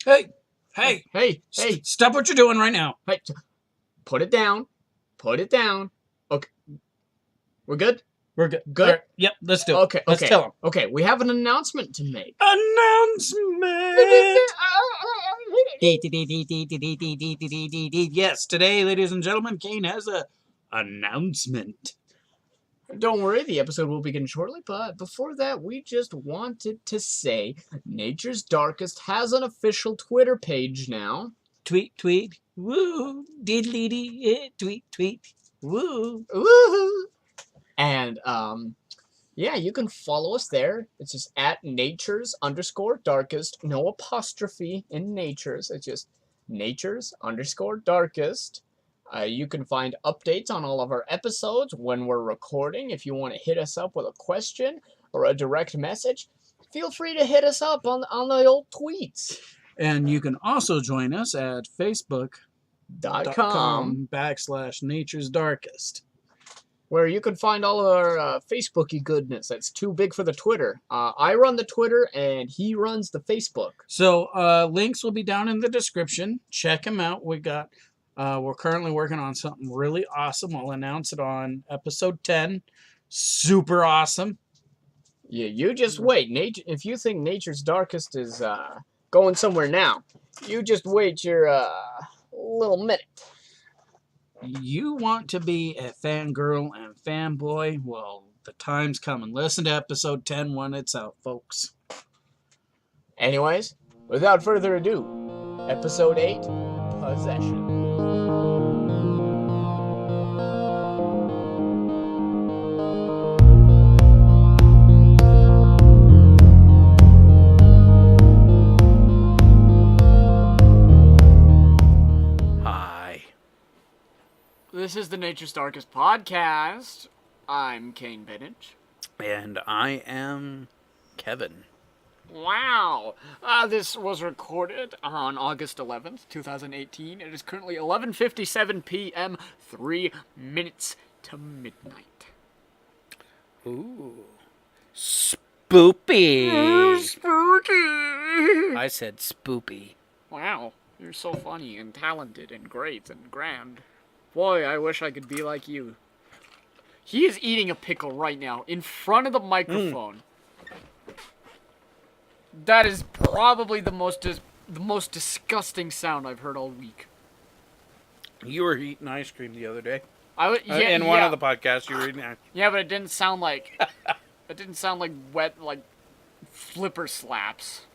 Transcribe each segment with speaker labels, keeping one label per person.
Speaker 1: Hey, hey,
Speaker 2: Hey.
Speaker 1: stop what you're doing right now.
Speaker 2: Hey, put it down. Put it down. Okay. We're good?
Speaker 1: We're good.
Speaker 2: Good?
Speaker 1: All right, yep, let's do it.
Speaker 2: Okay,
Speaker 1: Let's
Speaker 2: okay.
Speaker 1: tell him.
Speaker 2: Okay, we have an announcement to make.
Speaker 1: Announcement! Yes, today, ladies and gentlemen, Kain has a announcement.
Speaker 2: Don't worry, the episode will begin shortly, but before that, we just wanted to say Nature's Darkest has an official Twitter page now.
Speaker 1: Tweet, woo, diddly dee, tweet, woo.
Speaker 2: Woohoo! And, yeah, you can follow us there. It's just at Nature's_Darkest. No apostrophe in Nature's. It's just Nature's_Darkest. You can find updates on all of our episodes when we're recording. If you want to hit us up with a question or a direct message, feel free to hit us up on the old tweets.
Speaker 1: And you can also join us at
Speaker 2: .com,
Speaker 1: Facebook.com/Nature's Darkest.
Speaker 2: where you can find all of our Facebooky goodness. That's too big for the Twitter. I run the Twitter, and he runs the Facebook.
Speaker 1: So links will be down in the description. Check them out. We're currently working on something really awesome. I'll announce it on episode 10. Super awesome.
Speaker 2: Yeah, you just wait. If you think Nature's Darkest is going somewhere now, you just wait your little minute.
Speaker 1: You want to be a fangirl and fanboy? Well, the time's coming. Listen to episode 10 when it's out, folks.
Speaker 2: Anyways, without further ado, episode 8, Possesion. This is the Nature's Darkest podcast. I'm Kain Bennett.
Speaker 1: And I am Kevin.
Speaker 2: Wow. This was recorded on August 11th, 2018. It is currently 11:57 p.m., 3 minutes to midnight.
Speaker 1: Ooh. Spoopy.
Speaker 2: Spooky.
Speaker 1: I said spoopy.
Speaker 2: Wow. You're so funny and talented and great and grand. Boy, I wish I could be like you. He is eating a pickle right now in front of the microphone. That is probably the most disgusting sound I've heard all week.
Speaker 1: You were eating ice cream the other day.
Speaker 2: In
Speaker 1: one of the podcasts, you were eating ice cream.
Speaker 2: Yeah, but it didn't sound like wet, like flipper slaps.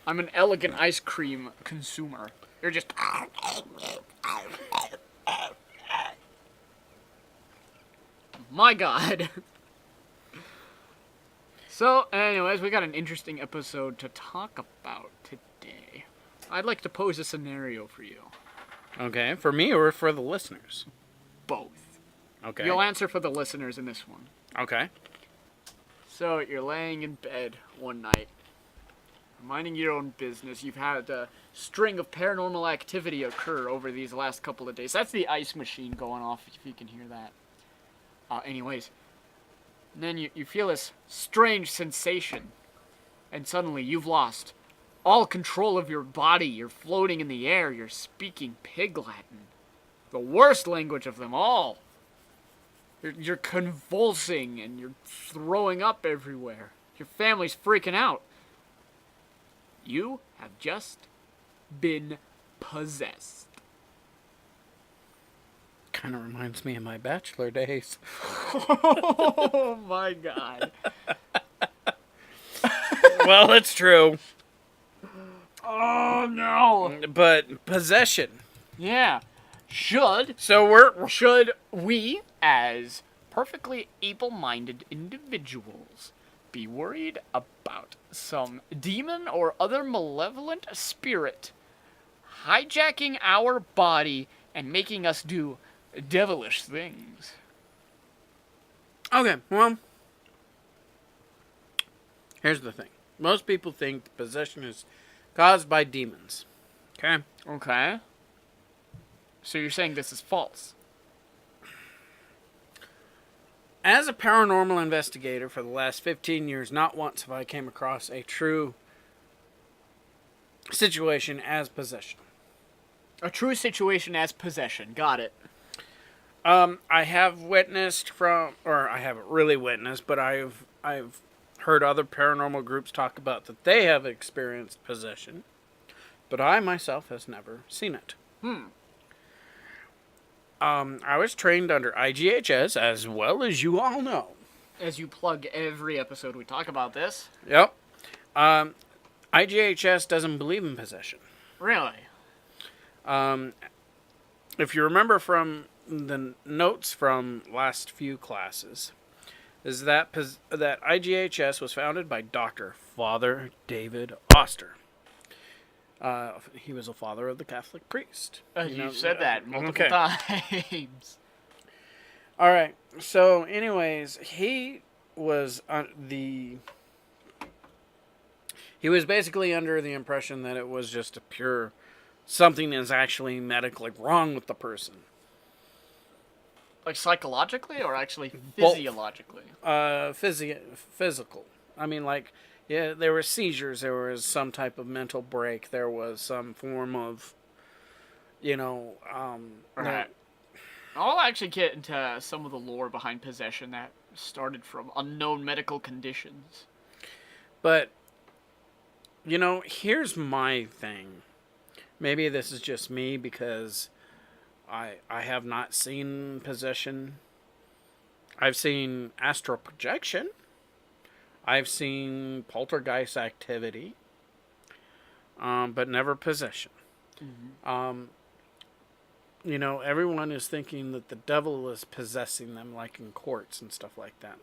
Speaker 2: I'm an elegant ice cream consumer. You're just... My God. So, anyways, we got an interesting episode to talk about today. I'd like to pose a scenario for you.
Speaker 1: Okay, for me or for the listeners?
Speaker 2: Both.
Speaker 1: Okay.
Speaker 2: You'll answer for the listeners in this one.
Speaker 1: Okay.
Speaker 2: So, you're laying in bed one night, minding your own business. You've had a string of paranormal activity occur over these last couple of days. That's the ice machine going off, if you can hear that. Anyways, and then you feel this strange sensation, and suddenly you've lost all control of your body. You're floating in the air. You're speaking Pig Latin, the worst language of them all. You're convulsing, and you're throwing up everywhere. Your family's freaking out. You have just been possessed.
Speaker 1: Kind of reminds me of my bachelor days.
Speaker 2: Oh my God.
Speaker 1: Well, it's true.
Speaker 2: Oh no.
Speaker 1: But possession.
Speaker 2: Yeah. Should we, as perfectly able-minded individuals, be worried about some demon or other malevolent spirit hijacking our body and making us do devilish things?
Speaker 1: Okay, well, here's the thing. Most people think possession is caused by demons. Okay?
Speaker 2: Okay. So you're saying this is false?
Speaker 1: As a paranormal investigator for the last 15 years, not once have I came across a true situation as possession.
Speaker 2: A true situation as possession. Got it.
Speaker 1: I have witnessed I haven't really witnessed, but I've heard other paranormal groups talk about that they have experienced possession, but I myself has never seen it. I was trained under IGHS, as well as you all know.
Speaker 2: As you plug every episode we talk about this.
Speaker 1: Yep. IGHS doesn't believe in possession.
Speaker 2: Really?
Speaker 1: If you remember from the notes from last few classes, is that IGHS was founded by Dr. Father David Oster. He was a father of the Catholic priest.
Speaker 2: You've said that multiple times.
Speaker 1: All right. So, anyways, he was he was basically under the impression that it was just a pure something is actually medically wrong with the person.
Speaker 2: Like psychologically or actually physiologically?
Speaker 1: Physical. I mean, like, yeah, there were seizures. There was some type of mental break. There was some form of,
Speaker 2: Right. I'll actually get into some of the lore behind possession that started from unknown medical conditions.
Speaker 1: But, here's my thing. Maybe this is just me because I have not seen possession. I've seen astral projection. I've seen poltergeist activity. But never possession. Mm-hmm. Everyone is thinking that the devil is possessing them, like in courts and stuff like that.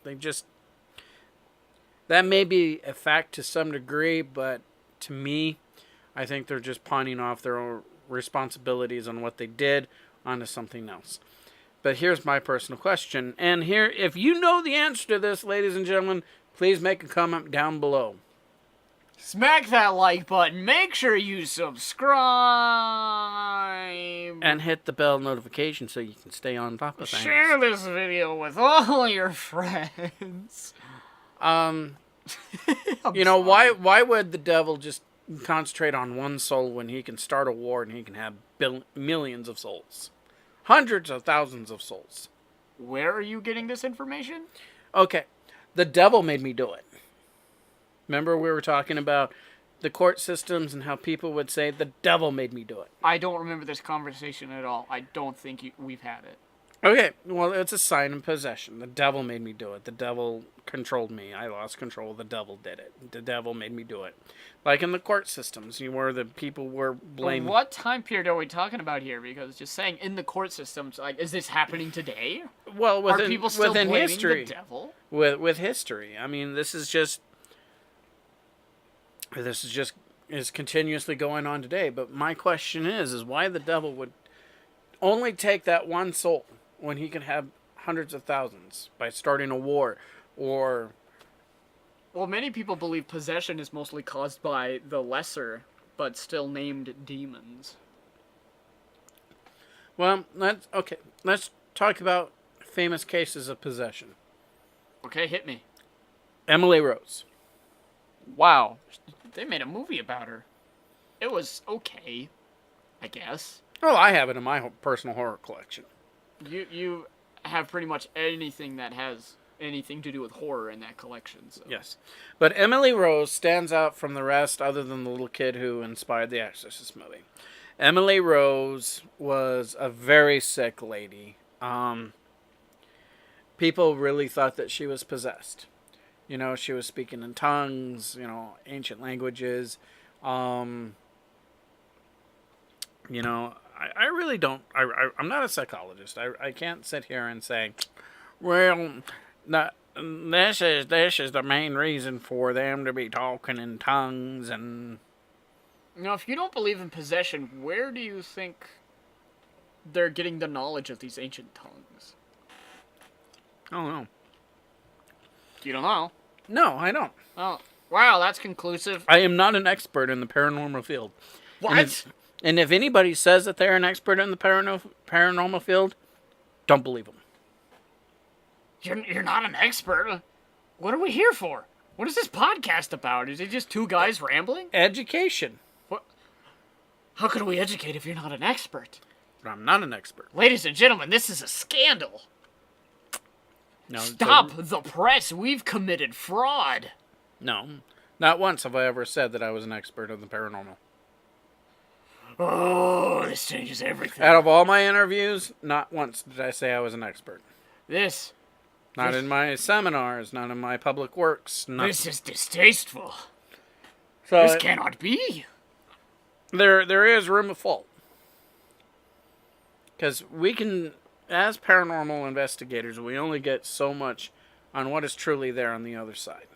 Speaker 1: That may be a fact to some degree, but to me, I think they're just pawning off their own responsibilities on what they did onto something else. But here's my personal question. And here, if you know the answer to this, ladies and gentlemen, please make a comment down below.
Speaker 2: Smack that like button. Make sure you subscribe.
Speaker 1: And hit the bell notification so you can stay on top of things.
Speaker 2: Share this video with all your friends.
Speaker 1: Why would the devil just concentrate on one soul when he can start a war and he can have millions of souls? Hundreds of thousands of souls.
Speaker 2: Where are you getting this information?
Speaker 1: Okay. The devil made me do it. Remember we were talking about the court systems and how people would say, the devil made me do it.
Speaker 2: I don't remember this conversation at all. I don't think we've had it.
Speaker 1: Okay, well, it's a sign of possession. The devil made me do it. The devil controlled me. I lost control. The devil did it. The devil made me do it. Like in the court systems, where the people were blamed.
Speaker 2: Well, what time period are we talking about here? Because just saying in the court systems, like, is this happening today?
Speaker 1: Well,
Speaker 2: are people still blaming
Speaker 1: history,
Speaker 2: the devil?
Speaker 1: With history. I mean, this is continuously going on today. But my question is why the devil would only take that one soul when he can have hundreds of thousands by starting a war or...
Speaker 2: Well, many people believe possession is mostly caused by the lesser, but still named demons.
Speaker 1: Well, let's talk about famous cases of possession.
Speaker 2: Okay, hit me.
Speaker 1: Emily Rose.
Speaker 2: Wow. They made a movie about her. It was okay, I guess.
Speaker 1: Oh, I have it in my personal horror collection.
Speaker 2: You have pretty much anything that has anything to do with horror in that collection. So.
Speaker 1: Yes. But Emily Rose stands out from the rest other than the little kid who inspired the Exorcist movie. Emily Rose was a very sick lady. People really thought that she was possessed. She was speaking in tongues, ancient languages. I really don't. I'm not a psychologist. I can't sit here and say, well, this is the main reason for them to be talking in tongues and.
Speaker 2: Now, if you don't believe in possession, where do you think they're getting the knowledge of these ancient tongues?
Speaker 1: I don't know.
Speaker 2: You don't know?
Speaker 1: No, I don't.
Speaker 2: Oh, wow, that's conclusive.
Speaker 1: I am not an expert in the paranormal field.
Speaker 2: What?
Speaker 1: And if anybody says that they're an expert in the paranormal field, don't believe them.
Speaker 2: You're not an expert. What are we here for? What is this podcast about? Is it just two guys rambling?
Speaker 1: Education.
Speaker 2: How can we educate if you're not an expert?
Speaker 1: But I'm not an expert.
Speaker 2: Ladies and gentlemen, this is a scandal.
Speaker 1: No,
Speaker 2: Stop the press. We've committed fraud.
Speaker 1: No. Not once have I ever said that I was an expert in the paranormal.
Speaker 2: Oh, this changes everything.
Speaker 1: Out of all my interviews, not once did I say I was an expert. Not in my seminars, not in my public works. Nothing.
Speaker 2: This is distasteful.
Speaker 1: So
Speaker 2: This cannot be.
Speaker 1: there is room of fault. Because we can, as paranormal investigators, we only get so much on what is truly there on the other side.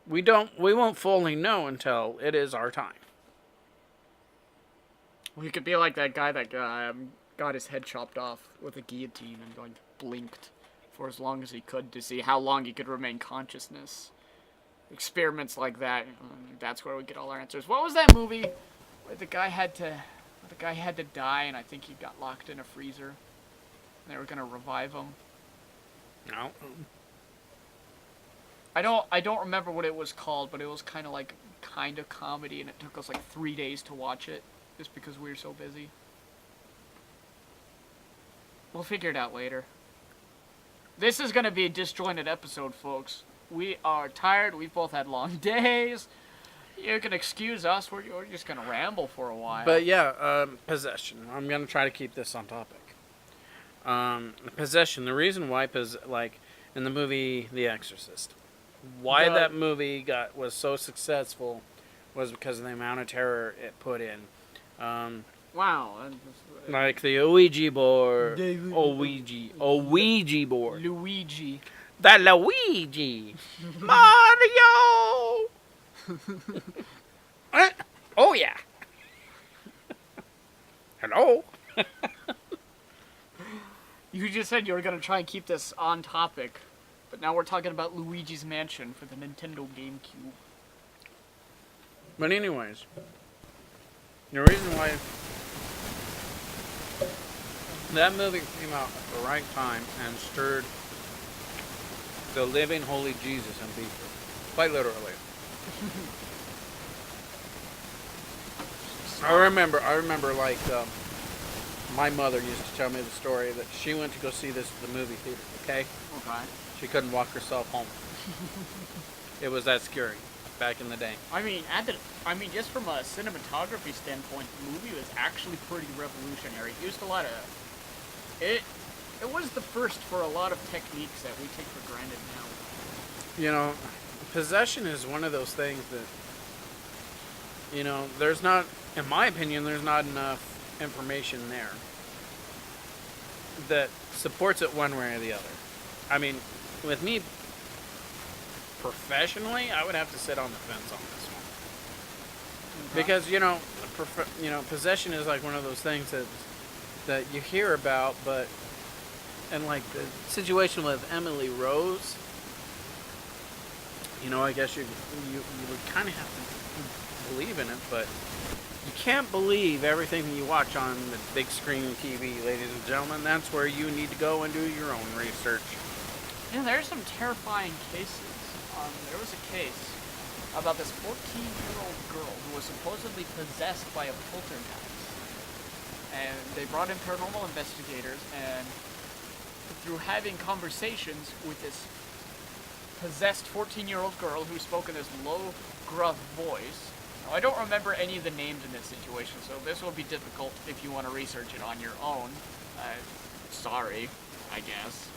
Speaker 1: We won't fully know until it is our time.
Speaker 2: We could be like that guy that got his head chopped off with a guillotine and like blinked for as long as he could to see how long he could remain consciousness. Experiments like that, that's where we get all our answers. What was that movie where the guy had to die and I think he got locked in a freezer? And they were gonna revive him.
Speaker 1: No.
Speaker 2: I don't remember what it was called, but it was kind of comedy, and it took us like 3 days to watch it, just because we were so busy. We'll figure it out later. This is gonna be a disjointed episode, folks. We are tired. We've both had long days. You can excuse us. We're just gonna ramble for a while.
Speaker 1: But yeah, possession. I'm gonna try to keep this on topic. Possession. The reason why, like in the movie The Exorcist, why that movie was so successful was because of the amount of terror it put in.
Speaker 2: Wow.
Speaker 1: Like the Ouija board. Ouija board.
Speaker 2: Luigi.
Speaker 1: The Luigi. Mario. Oh yeah. Hello.
Speaker 2: You just said you were gonna try and keep this on topic, but now we're talking about Luigi's Mansion for the Nintendo GameCube.
Speaker 1: But anyways, the reason why that movie came out at the right time and stirred the living holy Jesus in people, quite literally. I remember like my mother used to tell me the story that she went to go see this at the movie theater. Okay. She couldn't walk herself home. It was that scary back in the day.
Speaker 2: I mean, just from a cinematography standpoint, the movie was actually pretty revolutionary. It used a lot of it was the first for a lot of techniques that we take for granted now.
Speaker 1: You know, possession is one of those things that, you know, there's not, in my opinion, there's not enough information there that supports it one way or the other. I mean, with me, professionally, I would have to sit on the fence on this one.
Speaker 2: Okay.
Speaker 1: Because, you know, possession is like one of those things that you hear about, but, and like the situation with Emily Rose, you know, I guess you would kind of have to believe in it, but you can't believe everything that you watch on the big screen TV, ladies and gentlemen. That's where you need to go and do your own research.
Speaker 2: Yeah, there's some terrifying cases. There was a case about this 14-year-old girl who was supposedly possessed by a poltergeist. And they brought in paranormal investigators, and through having conversations with this possessed 14-year-old girl who spoke in this low, gruff voice. Now, I don't remember any of the names in this situation, so this will be difficult if you want to research it on your own. Sorry, I guess.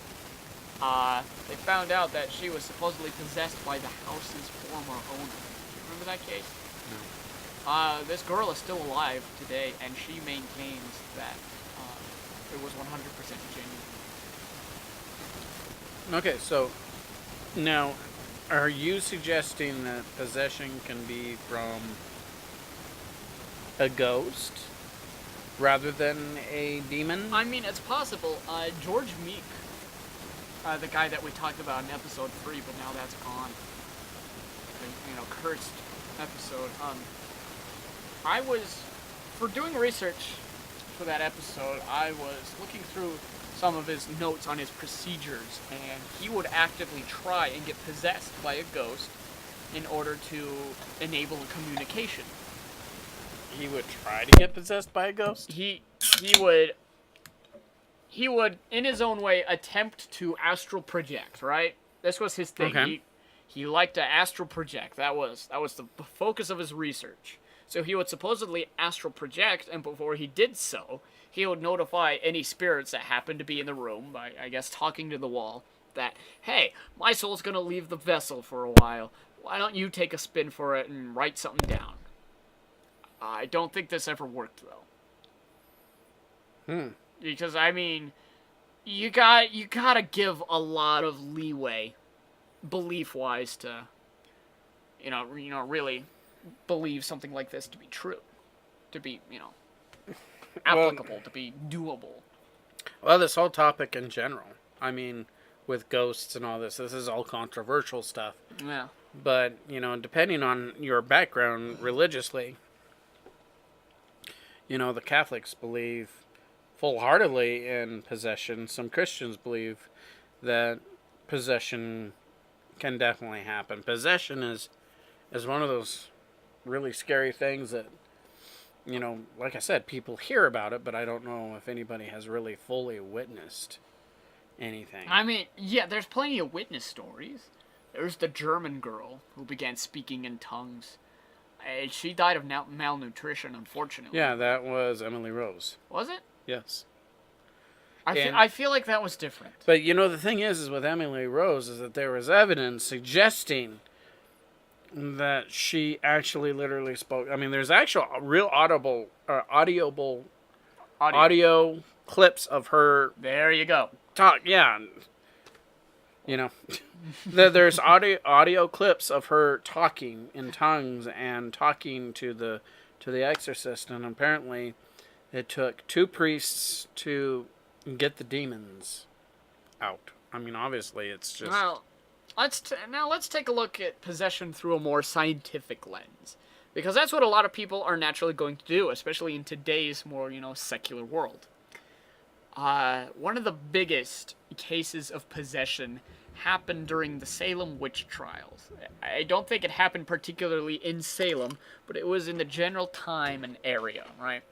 Speaker 2: They found out that she was supposedly possessed by the house's former owner. Do you remember that case?
Speaker 1: No.
Speaker 2: This girl is still alive today, and she maintains that it was 100% genuine.
Speaker 1: Okay, so now, are you suggesting that possession can be from a ghost rather than a demon?
Speaker 2: I mean, it's possible. George Meek, the guy that we talked about in episode 3, but now that's gone. The, cursed episode. For doing research for that episode, I was looking through some of his notes on his procedures, and he would actively try and get possessed by a ghost in order to enable a communication.
Speaker 1: he would try to get possessed by a ghost?
Speaker 2: He would in his own way attempt to astral project, right? This was his thing.
Speaker 1: Okay.
Speaker 2: He liked to astral project. That was the focus of his research. So he would supposedly astral project, and before he did so, he would notify any spirits that happened to be in the room by, I guess, talking to the wall, that, hey, my soul's gonna leave the vessel for a while. Why don't you take a spin for it and write something down? I don't think this ever worked, though. Because, I mean, you gotta give a lot of leeway, belief-wise, to, really believe something like this to be true. To be, applicable, to be doable.
Speaker 1: Well, this whole topic in general. I mean, with ghosts and all this is all controversial stuff.
Speaker 2: Yeah.
Speaker 1: But, depending on your background religiously, the Catholics believe full-heartedly in possession. Some Christians believe that possession can definitely happen. Possession is one of those really scary things that, like I said, people hear about it, but I don't know if anybody has really fully witnessed anything.
Speaker 2: I mean, yeah, there's plenty of witness stories. There's the German girl who began speaking in tongues. She died of malnutrition, unfortunately.
Speaker 1: Yeah, that was Emily Rose.
Speaker 2: Was it?
Speaker 1: Yes.
Speaker 2: I feel like that was different.
Speaker 1: But, the thing is with Emily Rose is that there was evidence suggesting that she actually literally spoke. I mean, there's actual real audio clips of her
Speaker 2: There you go.
Speaker 1: talk. Yeah. There's audio clips of her talking in tongues and talking to the exorcist, and apparently it took 2 priests to get the demons out. I mean, obviously it's just...
Speaker 2: Well, let's take a look at possession through a more scientific lens, because that's what a lot of people are naturally going to do, especially in today's more, secular world. One of the biggest cases of possession happened during the Salem witch trials. I don't think it happened particularly in Salem, but it was in the general time and area, right?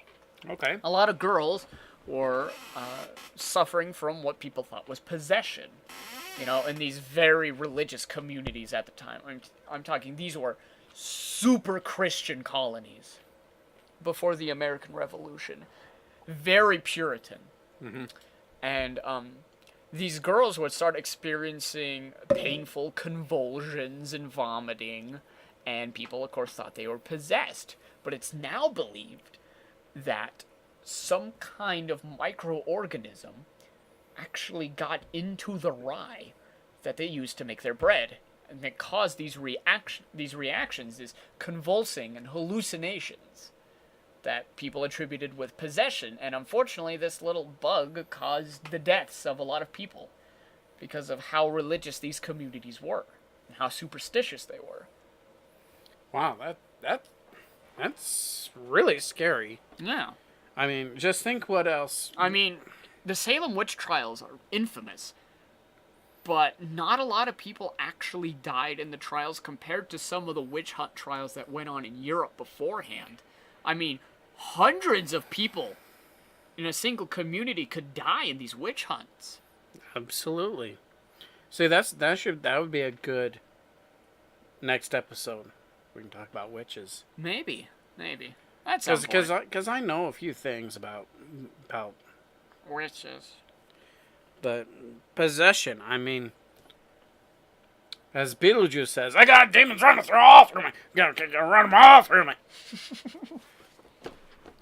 Speaker 1: Okay.
Speaker 2: A lot of girls were suffering from what people thought was possession, in these very religious communities at the time. I'm talking, these were super Christian colonies before the American Revolution. Very Puritan.
Speaker 1: Mm-hmm.
Speaker 2: And these girls would start experiencing painful convulsions and vomiting, and people, of course, thought they were possessed. But it's now believed that some kind of microorganism actually got into the rye that they used to make their bread, and it caused these reactions, these convulsing and hallucinations that people attributed with possession. And unfortunately, this little bug caused the deaths of a lot of people because of how religious these communities were and how superstitious they were.
Speaker 1: Wow, that's really scary.
Speaker 2: Yeah.
Speaker 1: I mean, just think what else.
Speaker 2: I mean, the Salem witch trials are infamous, but not a lot of people actually died in the trials compared to some of the witch hunt trials that went on in Europe beforehand. I mean, hundreds of people in a single community could die in these witch hunts.
Speaker 1: Absolutely. See, that would be a good next episode. We can talk about witches.
Speaker 2: Maybe. That sounds
Speaker 1: because I know a few things about
Speaker 2: witches.
Speaker 1: But possession, I mean, as Beetlejuice says, I got demons running all through me. Gotta run them all through me.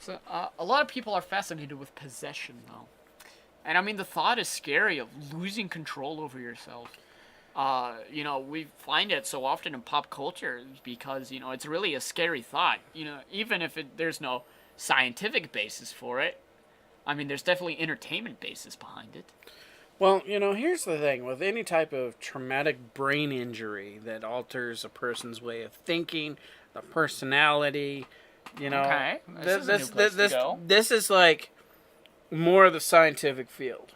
Speaker 2: So, a lot of people are fascinated with possession, though. And I mean, the thought is scary of losing control over yourself. We find it so often in pop culture because, it's really a scary thought. Even if there's no scientific basis for it, I mean, there's definitely entertainment basis behind it.
Speaker 1: Well, here's the thing. With any type of traumatic brain injury that alters a person's way of thinking, the personality,
Speaker 2: Okay, this is a new place to go.
Speaker 1: This is like more of the scientific field.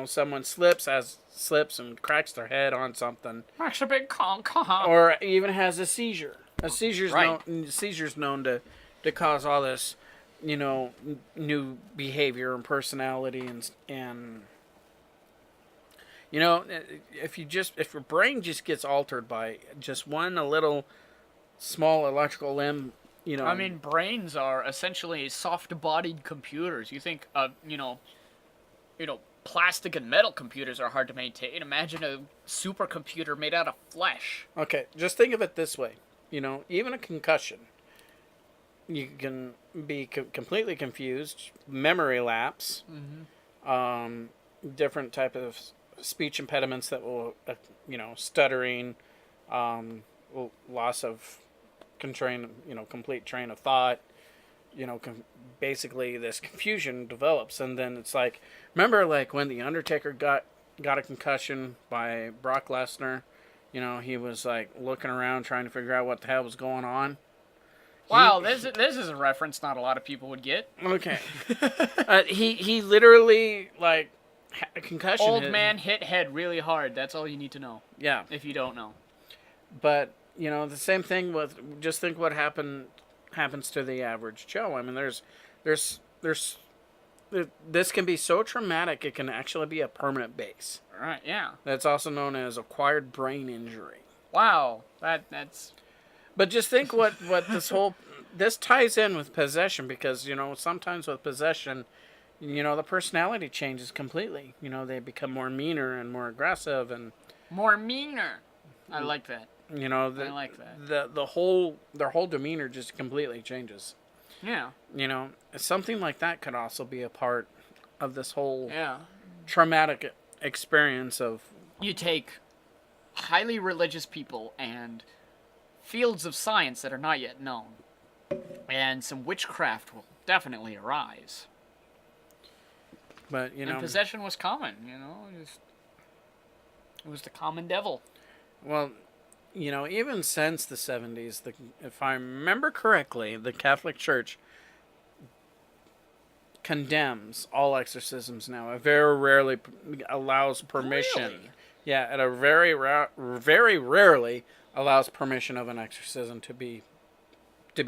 Speaker 1: Someone slips and cracks their head on something.
Speaker 2: Makes a big conk.
Speaker 1: Or even has a seizure. A seizure's
Speaker 2: Right.
Speaker 1: Seizure's known to to cause all this, new behavior and personality and if your brain just gets altered by just one a little small electrical limb,
Speaker 2: I mean, brains are essentially soft-bodied computers. You think, plastic and metal computers are hard to maintain. Imagine a supercomputer made out of flesh.
Speaker 1: Okay, just think of it this way. Even a concussion, you can be completely confused, memory lapse, different type of speech impediments that will, stuttering, loss of complete train of thought. Basically this confusion develops, and then it's like, remember like when the Undertaker got a concussion by Brock Lesnar. He was like looking around trying to figure out what the hell was going on.
Speaker 2: Wow, this is a reference not a lot of people would get.
Speaker 1: Okay. He literally like a concussion.
Speaker 2: Old man hit head really hard. That's all you need to know.
Speaker 1: Yeah.
Speaker 2: If you don't know.
Speaker 1: But the same thing with, just think what happens to the average Joe. I mean, there's this can be so traumatic it can actually be a permanent base.
Speaker 2: Right. Yeah.
Speaker 1: That's also known as acquired brain injury.
Speaker 2: Wow. That's.
Speaker 1: But just think what this ties in with possession, because sometimes with possession, the personality changes completely. They become more meaner and more aggressive and
Speaker 2: more meaner. I like that.
Speaker 1: I
Speaker 2: like that.
Speaker 1: Their whole demeanor just completely changes.
Speaker 2: Yeah.
Speaker 1: Something like that could also be a part of this whole traumatic experience of.
Speaker 2: You take highly religious people and fields of science that are not yet known, and some witchcraft will definitely arise.
Speaker 1: But
Speaker 2: and possession was common. It was the common devil.
Speaker 1: Well, even since the 70s, if I remember correctly, the Catholic Church condemns all exorcisms now. It very rarely allows permission.
Speaker 2: Really?
Speaker 1: Yeah, it very rarely allows permission of an exorcism to be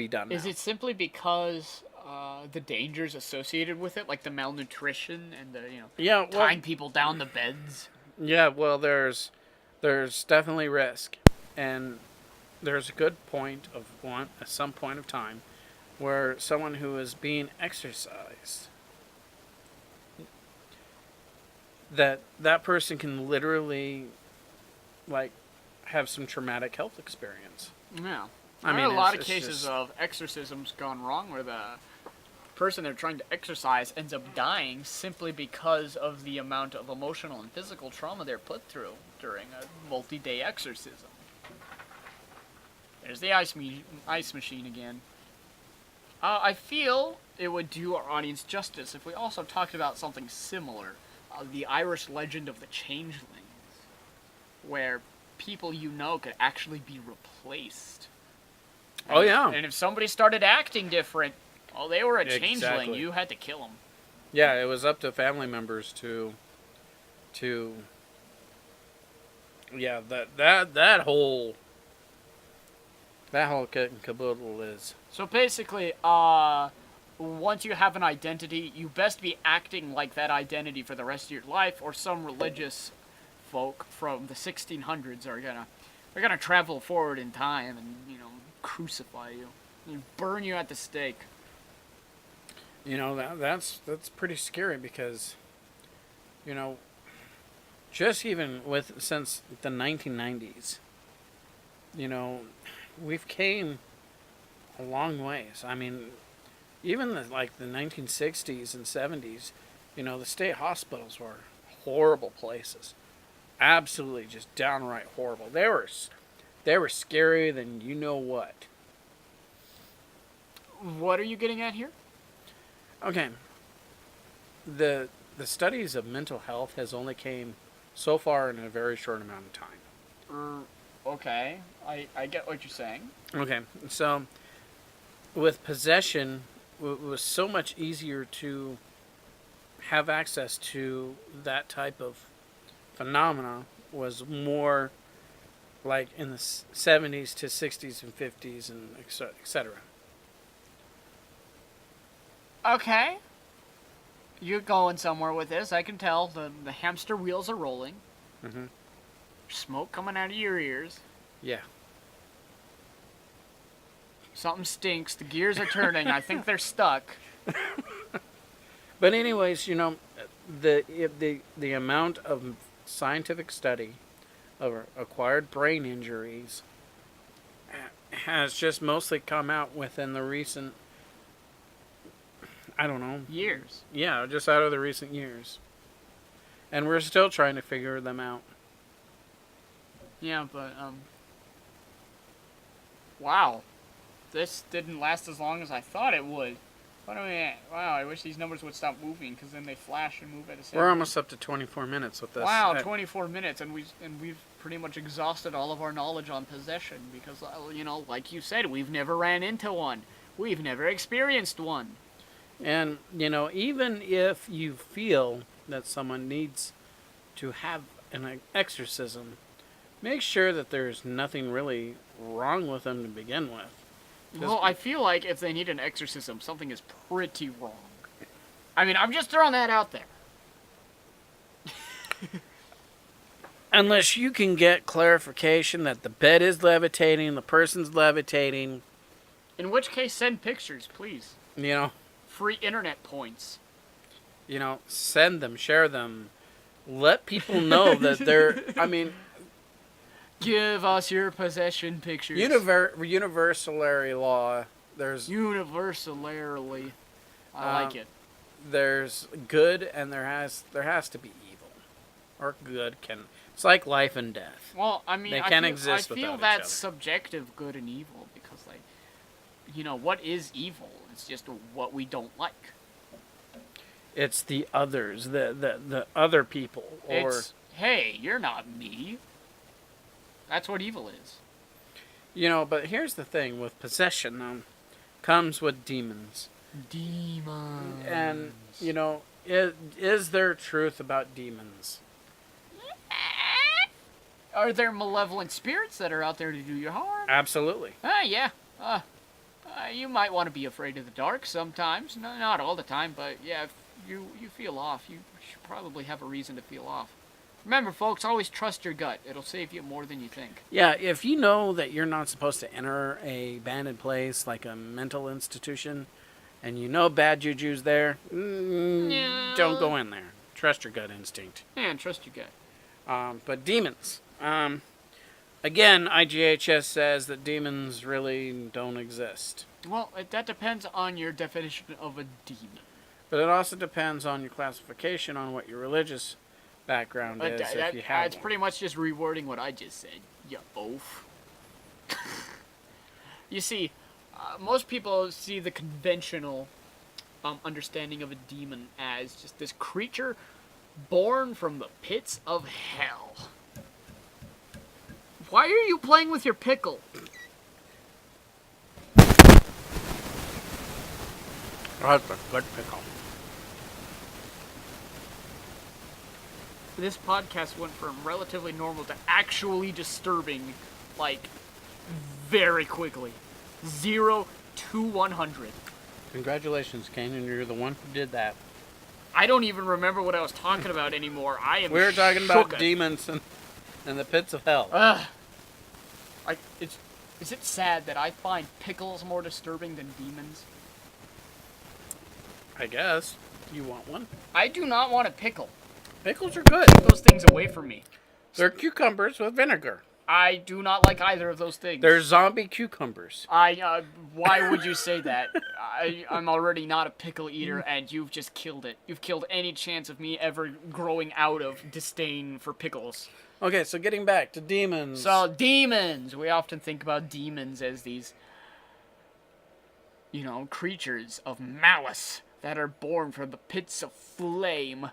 Speaker 1: done.
Speaker 2: Is it simply because the dangers associated with it, like the malnutrition and the tying people down the beds?
Speaker 1: Yeah, well, there's definitely risk. And there's a good point at some point of time, where someone who is being exercised, that person can literally, like, have some traumatic health experience.
Speaker 2: Yeah.
Speaker 1: I mean,
Speaker 2: a lot of cases of exorcisms gone wrong where the person they're trying to exorcise ends up dying simply because of the amount of emotional and physical trauma they're put through during a multi-day exorcism. There's the ice machine again. I feel it would do our audience justice if we also talked about something similar. The Irish legend of the changelings. Where people could actually be replaced.
Speaker 1: Oh, yeah.
Speaker 2: And if somebody started acting different, they were a changeling.
Speaker 1: Exactly.
Speaker 2: You had to kill them.
Speaker 1: Yeah, it was up to family members to yeah, that whole kit and caboodle is.
Speaker 2: So basically, once you have an identity, you best be acting like that identity for the rest of your life, or some religious folk from the 1600s are gonna travel forward in time and crucify you and burn you at the stake.
Speaker 1: That's pretty scary, because just even since the 1990s, we've came a long ways. I mean, even the 1960s and 70s, the state hospitals were horrible places. Absolutely just downright horrible. They were scarier than what.
Speaker 2: What are you getting at here?
Speaker 1: Okay. The studies of mental health has only came so far in a very short amount of time.
Speaker 2: Okay. I get what you're saying.
Speaker 1: Okay. So, with possession, it was so much easier to have access to that type of phenomena, was more like in the 70s to 60s and 50s and etc.
Speaker 2: Okay. You're going somewhere with this. I can tell. The hamster wheels are rolling.
Speaker 1: Mm-hmm.
Speaker 2: Smoke coming out of your ears.
Speaker 1: Yeah.
Speaker 2: Something stinks. The gears are turning. I think they're stuck.
Speaker 1: But anyways, the amount of scientific study of acquired brain injuries has just mostly come out within the recent, I don't know.
Speaker 2: Years.
Speaker 1: Yeah, just out of the recent years. And we're still trying to figure them out.
Speaker 2: Yeah, but, wow. This didn't last as long as I thought it would. What do we? Wow, I wish these numbers would stop moving, because then they flash and move at the same time.
Speaker 1: We're almost up to 24 minutes with this.
Speaker 2: Wow, 24 minutes, and we've pretty much exhausted all of our knowledge on possession, because, like you said, we've never ran into one. We've never experienced one.
Speaker 1: And, even if you feel that someone needs to have an exorcism, make sure that there's nothing really wrong with them to begin with.
Speaker 2: Well, I feel like if they need an exorcism, something is pretty wrong. I mean, I'm just throwing that out there.
Speaker 1: Unless you can get clarification that the bed is levitating, the person's levitating.
Speaker 2: In which case, send pictures, please. Free internet points.
Speaker 1: Send them, share them. Let people know that they're,
Speaker 2: Give us your possession pictures.
Speaker 1: Universalary law. There's
Speaker 2: Universalarily. I like it.
Speaker 1: There's good and there has to be evil. Or good can. It's like life and death.
Speaker 2: Well, I mean,
Speaker 1: they can't exist without each other.
Speaker 2: I feel that's subjective good and evil because, what is evil? It's just what we don't like.
Speaker 1: It's the others, the other people.
Speaker 2: It's, hey, you're not me. That's what evil is.
Speaker 1: But here's the thing with possession, comes with demons.
Speaker 2: Demons.
Speaker 1: And, is there truth about demons?
Speaker 2: Are there malevolent spirits that are out there to do you harm?
Speaker 1: Absolutely.
Speaker 2: Yeah. You might want to be afraid of the dark sometimes. No, not all the time, but yeah, if you feel off, you should probably have a reason to feel off. Remember, folks, always trust your gut. It'll save you more than you think.
Speaker 1: Yeah, if you know that you're not supposed to enter a abandoned place like a mental institution, and you know bad juju's there, don't go in there. Trust your gut instinct.
Speaker 2: Yeah, trust your gut.
Speaker 1: But demons. Again, IGHS says that demons really don't exist.
Speaker 2: Well, that depends on your definition of a demon.
Speaker 1: But it also depends on your classification on what your religious background is, if you have
Speaker 2: It's
Speaker 1: one.
Speaker 2: pretty much just rewording what I just said, you oaf. You see, most people see the conventional understanding of a demon as just this creature born from the pits of hell. Why are you playing with your pickle?
Speaker 1: That's a good pickle.
Speaker 2: This podcast went from relatively normal to actually disturbing, very quickly. 0 to 100.
Speaker 1: Congratulations, Kain, and you're the one who did that.
Speaker 2: I don't even remember what I was talking about anymore. I am
Speaker 1: We were talking about
Speaker 2: shooketh.
Speaker 1: demons and the pits of hell.
Speaker 2: Is it sad that I find pickles more disturbing than demons?
Speaker 1: I guess. You want one?
Speaker 2: I do not want a pickle.
Speaker 1: Pickles are good.
Speaker 2: Keep those things away from me.
Speaker 1: They're cucumbers with vinegar.
Speaker 2: I do not like either of those things.
Speaker 1: They're zombie cucumbers.
Speaker 2: Why would you say that? I'm already not a pickle eater, and you've just killed it. You've killed any chance of me ever growing out of disdain for pickles.
Speaker 1: Okay, so getting back to demons.
Speaker 2: So, demons! We often think about demons as these, creatures of malice that are born from the pits of flame.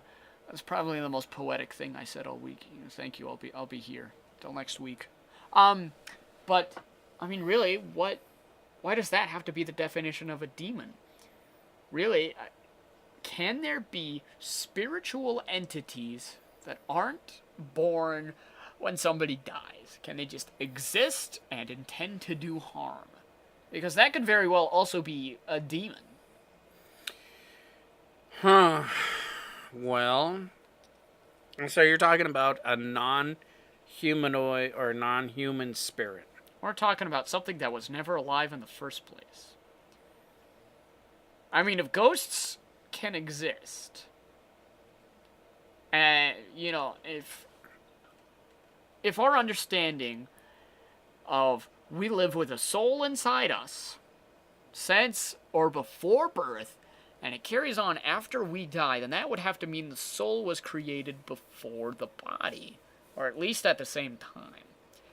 Speaker 2: That's probably the most poetic thing I said all week. Thank you. I'll be here till next week. But I mean, really, why does that have to be the definition of a demon? Really, can there be spiritual entities that aren't born when somebody dies? Can they just exist and intend to do harm? Because that could very well also be a demon.
Speaker 1: Huh. Well, so you're talking about a non-humanoid or non-human spirit.
Speaker 2: We're talking about something that was never alive in the first place. I mean, if ghosts can exist, and if our understanding of we live with a soul inside us since or before birth, and it carries on after we die, then that would have to mean the soul was created before the body, or at least at the same time.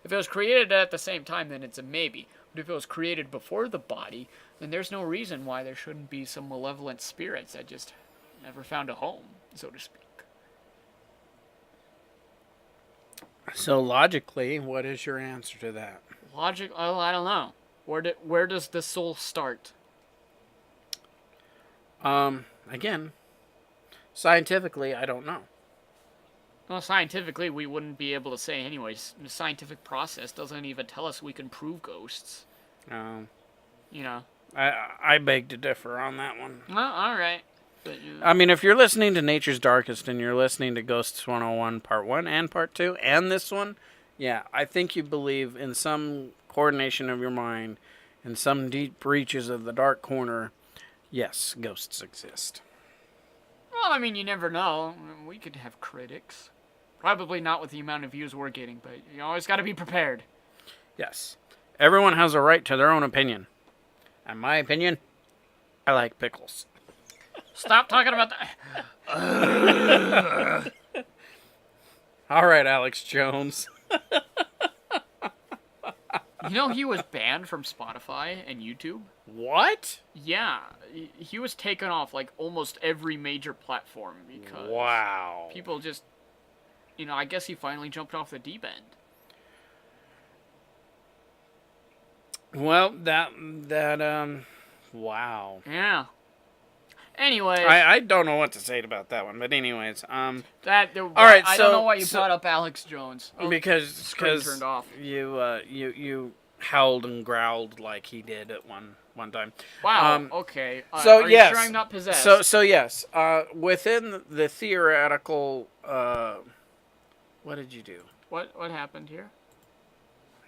Speaker 2: If it was created at the same time, then it's a maybe. But if it was created before the body, then there's no reason why there shouldn't be some malevolent spirits that just never found a home, so to speak.
Speaker 1: So logically, what is your answer to that?
Speaker 2: Logic? Oh, I don't know. Where does the soul start?
Speaker 1: Again, scientifically, I don't know.
Speaker 2: Well, scientifically, we wouldn't be able to say anyways. The scientific process doesn't even tell us we can prove ghosts. You know.
Speaker 1: I beg to differ on that one.
Speaker 2: Well, all right. But,
Speaker 1: I mean, if you're listening to Nature's Darkest and you're listening to Ghosts 101 Part 1 and Part 2 and this one, yeah, I think you believe in some coordination of your mind, in some deep reaches of the dark corner, yes, ghosts exist.
Speaker 2: well, I mean, you never know. We could have critics. Probably not with the amount of views we're getting, but you always got to be prepared.
Speaker 1: Yes. Everyone has a right to their own opinion. And my opinion, I like pickles.
Speaker 2: Stop talking about that.
Speaker 1: All right, Alex Jones.
Speaker 2: You know he was banned from Spotify and YouTube?
Speaker 1: What?
Speaker 2: Yeah, he was taken off like almost every major platform because
Speaker 1: Wow.
Speaker 2: people just, I guess he finally jumped off the deep end.
Speaker 1: Well, wow.
Speaker 2: Yeah. Anyways,
Speaker 1: I don't know what to say about that one, but anyways,
Speaker 2: all right.
Speaker 1: right,
Speaker 2: I don't know why you
Speaker 1: so-
Speaker 2: brought up Alex Jones. Oh,
Speaker 1: because
Speaker 2: screen turned off.
Speaker 1: you howled and growled like he did at one time.
Speaker 2: Wow. Okay.
Speaker 1: So
Speaker 2: are
Speaker 1: yes,
Speaker 2: you sure I'm not possessed?
Speaker 1: So yes, within the theoretical, what did you do
Speaker 2: What happened here?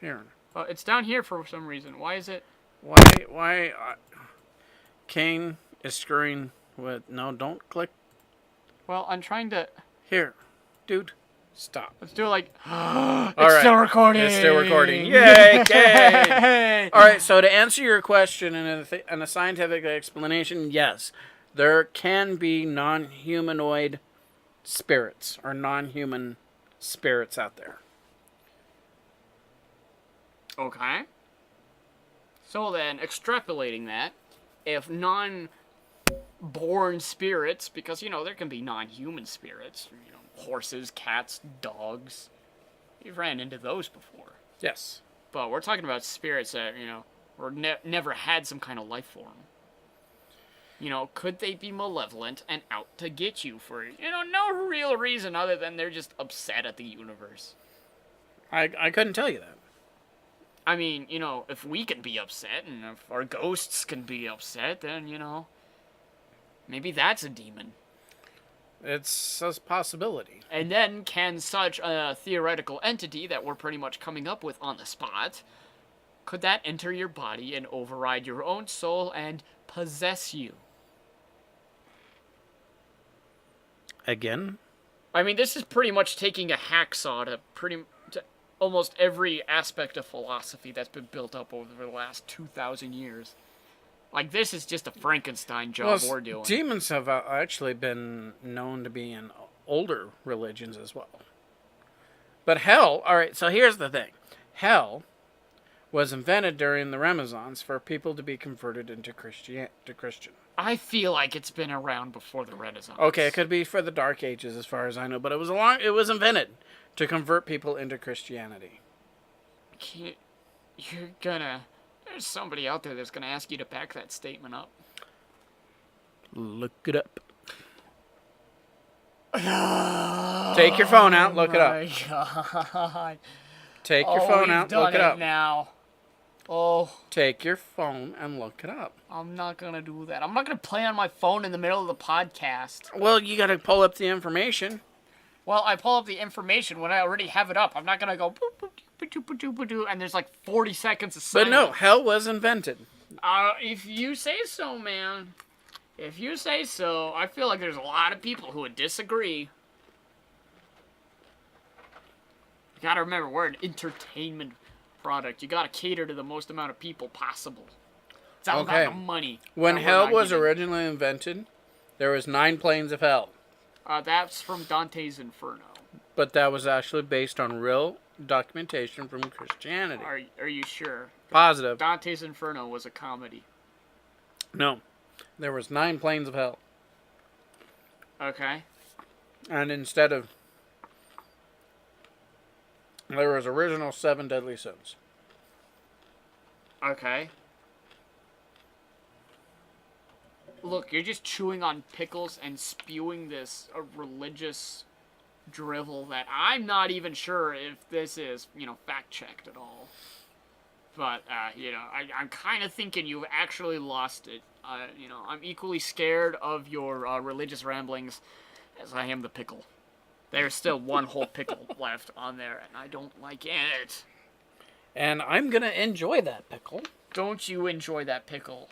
Speaker 1: here?
Speaker 2: It's down here for some reason. Why is it?
Speaker 1: Why? Kain is screwing with. No, don't click
Speaker 2: Well, I'm trying to.
Speaker 1: here, dude. Stop.
Speaker 2: Let's do it like. It's
Speaker 1: right.
Speaker 2: still recording.
Speaker 1: It's still recording. Yay, Kain!
Speaker 2: Yay!
Speaker 1: All right. So to answer your question in a scientific explanation, yes, there can be non-humanoid spirits or non-human spirits out there.
Speaker 2: Okay. So then, extrapolating that, if non-born spirits, because, there can be non-human spirits, horses, cats, dogs. You've ran into those before.
Speaker 1: Yes.
Speaker 2: But we're talking about spirits that, were never had some kind of life form. Could they be malevolent and out to get you for, no real reason other than they're just upset at the universe?
Speaker 1: I couldn't tell you that.
Speaker 2: I mean, if we can be upset and if our ghosts can be upset, then, maybe that's a demon.
Speaker 1: It's a possibility.
Speaker 2: And then can such a theoretical entity that we're pretty much coming up with on the spot, could that enter your body and override your own soul and possess you?
Speaker 1: Again?
Speaker 2: I mean, this is pretty much taking a hacksaw to almost every aspect of philosophy that's been built up over the last 2,000 years. Like, this is just a Frankenstein job we're doing.
Speaker 1: Demons have actually been known to be in older religions as well. But hell, alright, so here's the thing. Hell was invented during the Renaissance for people to be converted into Christian.
Speaker 2: I feel like it's been around before the Renaissance.
Speaker 1: Okay, it could be for the Dark Ages as far as I know, but it was invented to convert people into Christianity.
Speaker 2: There's somebody out there that's gonna ask you to back that statement up.
Speaker 1: Look it up. Take your phone out, look it up.
Speaker 2: Oh my God.
Speaker 1: Take your phone out, look it up.
Speaker 2: Now. Oh,
Speaker 1: Take your phone and look it up.
Speaker 2: I'm not gonna do that. I'm not gonna play on my phone in the middle of the podcast.
Speaker 1: Well, you gotta pull up the information.
Speaker 2: Well, I pull up the information when I already have it up. I'm not gonna go boop, boop, boop, boop, boop, boop, boop, and there's like 40 seconds of silence.
Speaker 1: But no, hell was invented.
Speaker 2: If you say so, man. If you say so, I feel like there's a lot of people who would disagree. You gotta remember, we're an entertainment product. You gotta cater to the most amount of people possible. It's all about the money.
Speaker 1: When hell was originally invented, there was 9 planes of hell.
Speaker 2: That's from Dante's Inferno.
Speaker 1: But that was actually based on real documentation from Christianity.
Speaker 2: Are you sure?
Speaker 1: Positive.
Speaker 2: Dante's Inferno was a comedy.
Speaker 1: No. There was 9 planes of hell.
Speaker 2: Okay.
Speaker 1: And instead of... There was original 7 deadly sins.
Speaker 2: Okay. Look, you're just chewing on pickles and spewing this religious drivel that I'm not even sure if this is, fact-checked at all. But, I'm kind of thinking you've actually lost it. I'm equally scared of your religious ramblings as I am the pickle. There's still one whole pickle left on there, and I don't like it.
Speaker 1: And I'm gonna enjoy that pickle.
Speaker 2: Don't you enjoy that pickle.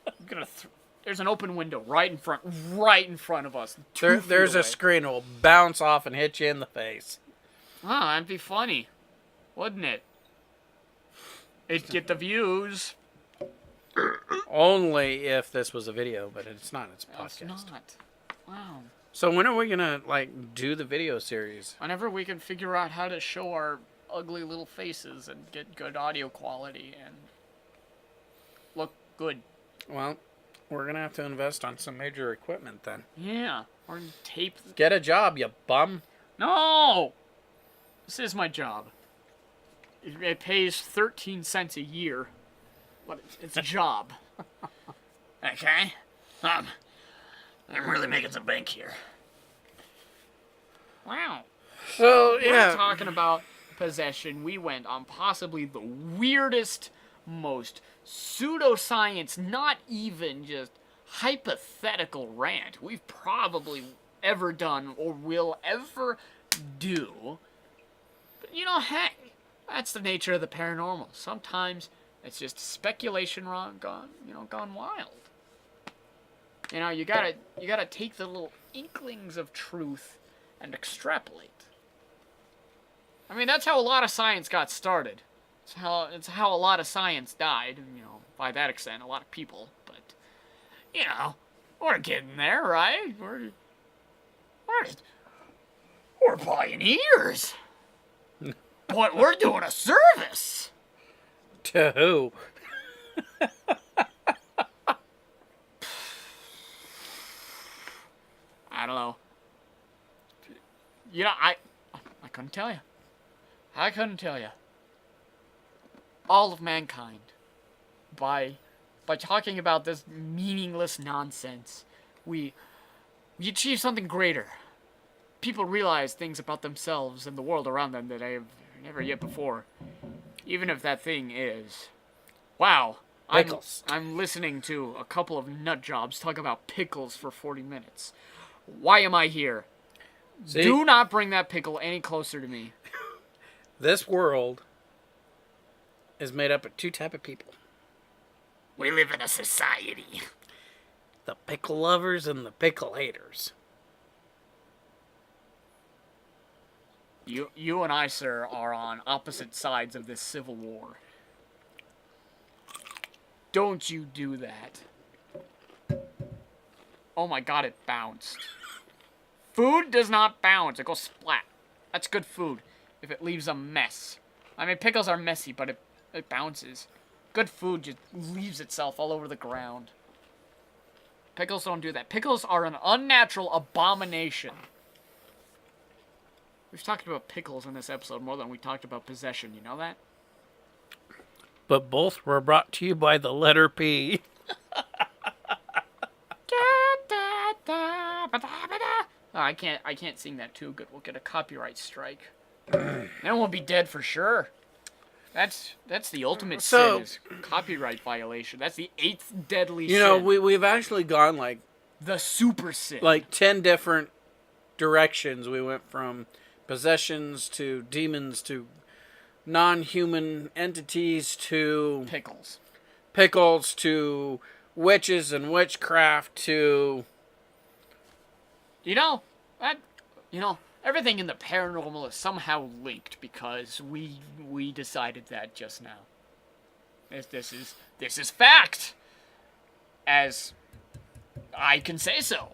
Speaker 2: I'm gonna there's an open window right in front of us.
Speaker 1: There's a screen that will bounce off and hit you in the face.
Speaker 2: Oh, that'd be funny, wouldn't it? It'd get the views.
Speaker 1: Only if this was a video, but it's not. It's a podcast.
Speaker 2: It's not. Wow.
Speaker 1: So when are we gonna do the video series?
Speaker 2: Whenever we can figure out how to show our ugly little faces and get good audio quality and look good.
Speaker 1: Well, we're gonna have to invest on some major equipment then.
Speaker 2: Yeah, or tape.
Speaker 1: Get a job, you bum.
Speaker 2: No! This is my job. It pays 13 cents a year, but it's a job. Okay? I'm really making some bank here. Wow.
Speaker 1: So, yeah.
Speaker 2: We're talking about Possesion. We went on possibly the weirdest, most pseudoscience, not even just hypothetical rant we've probably ever done or will ever do. But hey, that's the nature of the paranormal. Sometimes it's just speculation gone wild. You gotta take the little inklings of truth and extrapolate. I mean, that's how a lot of science got started. It's how a lot of science died, by that extent, a lot of people. But, we're getting there, right? We're pioneers. But we're doing a service.
Speaker 1: To who?
Speaker 2: I don't know. I couldn't tell you. I couldn't tell you. All of mankind, by talking about this meaningless nonsense, we achieve something greater. People realize things about themselves and the world around them that they have never yet before. Even if that thing is, wow,
Speaker 1: Pickles.
Speaker 2: I'm listening to a couple of nut jobs talk about pickles for 40 minutes. Why am I here?
Speaker 1: See?
Speaker 2: Do not bring that pickle any closer to me.
Speaker 1: This world is made up of 2 types of people.
Speaker 2: We live in a society.
Speaker 1: The pickle lovers and the pickle haters.
Speaker 2: You and I, sir, are on opposite sides of this civil war. Don't you do that. Oh my god, it bounced. Food does not bounce. It goes splat. That's good food if it leaves a mess. I mean, pickles are messy, but it bounces. Good food just leaves itself all over the ground. Pickles don't do that. Pickles are an unnatural abomination. We've talked about pickles in this episode more than we talked about possession. You know that?
Speaker 1: But both were brought to you by the letter P.
Speaker 2: Oh, I can't sing that too good. We'll get a copyright strike. Then we'll be dead for sure. That's the ultimate
Speaker 1: So-
Speaker 2: sin is copyright violation. That's the 8th deadly
Speaker 1: You
Speaker 2: sin.
Speaker 1: know, we've actually gone
Speaker 2: the super sin.
Speaker 1: 10 different directions. We went from possessions to demons to non-human entities to
Speaker 2: Pickles.
Speaker 1: to witches and witchcraft to
Speaker 2: everything in the paranormal is somehow linked because we decided that just now. This is fact, as I can say so.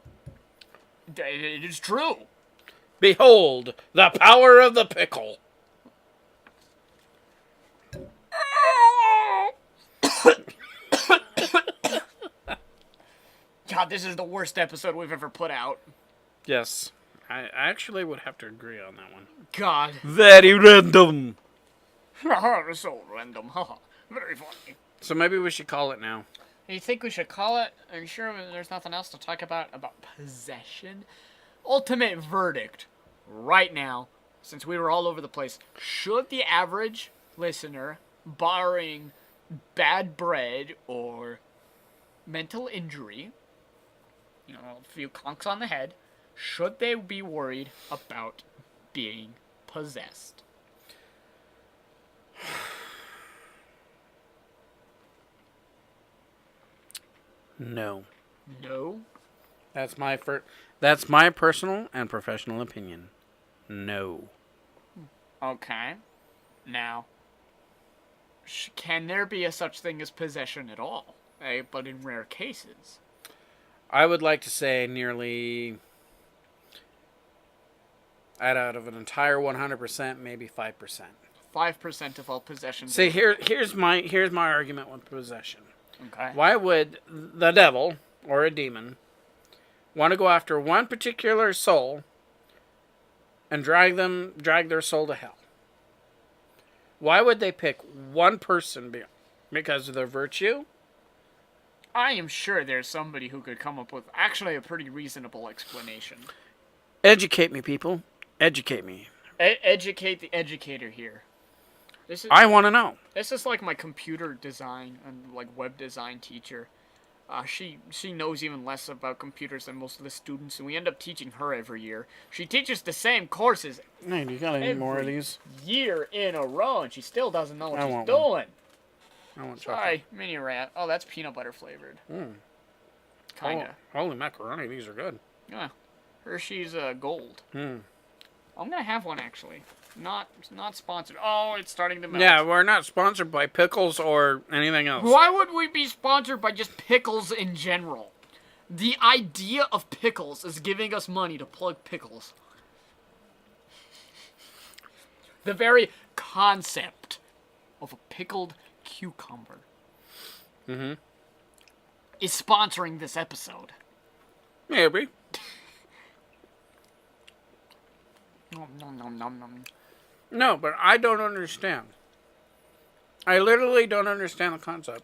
Speaker 2: It is true.
Speaker 1: behold the power of the pickle.
Speaker 2: God, this is the worst episode we've ever put out.
Speaker 1: Yes, I actually would have to agree on that one.
Speaker 2: God.
Speaker 1: Very random.
Speaker 2: So random. Very funny.
Speaker 1: So maybe we should call it now.
Speaker 2: You think we should call it? Are you sure there's nothing else to talk about possession? Ultimate verdict. Right now, since we were all over the place, should the average listener, barring bad bread or mental injury, a few clunks on the head, should they be worried about being possessed?
Speaker 1: No.
Speaker 2: No?
Speaker 1: That's my personal and professional opinion. No.
Speaker 2: Okay. Now, can there be a such thing as possession at all? But in rare cases.
Speaker 1: I would like to say nearly out of an entire 100%, maybe 5%.
Speaker 2: 5% of all possessions.
Speaker 1: See, here's my argument with possession.
Speaker 2: Okay.
Speaker 1: Why would the devil or a demon want to go after one particular soul and drag their soul to hell? Why would they pick one person because of their virtue?
Speaker 2: I am sure there's somebody who could come up with actually a pretty reasonable explanation.
Speaker 1: Educate me, people. Educate me.
Speaker 2: Educate the educator here.
Speaker 1: I want to know.
Speaker 2: This is like my computer design and web design teacher. She knows even less about computers than most of the students, and we end up teaching her every year. She teaches the same courses
Speaker 1: Hey, do you got any more of these?
Speaker 2: year in a row, and she still doesn't know what
Speaker 1: I
Speaker 2: she's
Speaker 1: want
Speaker 2: doing.
Speaker 1: one. I want chocolate.
Speaker 2: Sorry, mini rat. Oh, that's peanut butter flavored. Kinda.
Speaker 1: Holy macaroni, these are good.
Speaker 2: Yeah. Hershey's gold. I'm gonna have one actually. Not sponsored. Oh, it's starting to melt.
Speaker 1: Yeah, we're not sponsored by Pickles or anything else.
Speaker 2: Why would we be sponsored by just Pickles in general? The idea of Pickles is giving us money to plug Pickles. The very concept of a pickled cucumber is sponsoring this episode.
Speaker 1: Maybe.
Speaker 2: Nom.
Speaker 1: No, but I don't understand. I literally don't understand the concept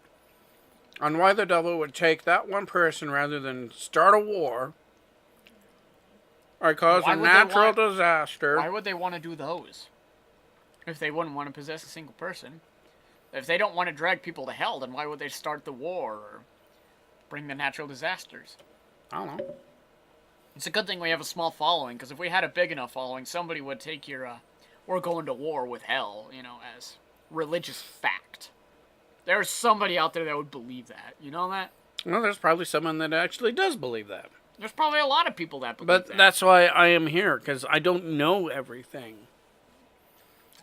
Speaker 1: on why the devil would take that one person rather than start a war or cause a natural disaster.
Speaker 2: Why would they want to do those? If they wouldn't want to possess a single person. If they don't want to drag people to hell, then why would they start the war or bring the natural disasters?
Speaker 1: I don't know.
Speaker 2: It's a good thing we have a small following, because if we had a big enough following, somebody would take your, we're going to war with hell, as religious fact. There's somebody out there that would believe that. You know that?
Speaker 1: Well, there's probably someone that actually does believe that.
Speaker 2: There's probably a lot of people that believe that.
Speaker 1: But that's why I am here, because I don't know everything.